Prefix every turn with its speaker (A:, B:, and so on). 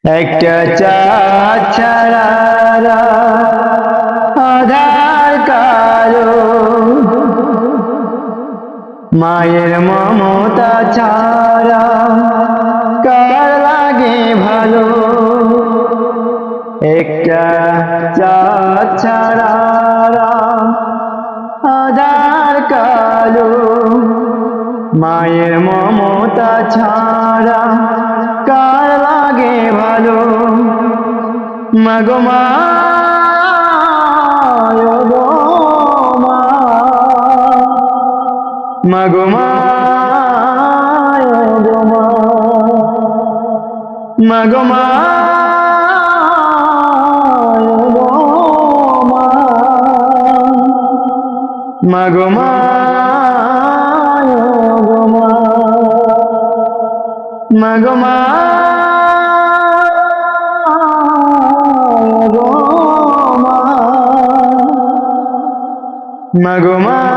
A: একটা চাঁদ ছাড়া আধার কালো, মায়ের মমতা ছাড়া কার লাগে ভালো। একটা চাঁদ ছাড়া আধার কালো, মায়ের মমতা ছাড়া কার লাগে ভালো। মাগো মা, মাগো মা, মাগো মা, মাগো মা, মাগো মা, মাগো মা।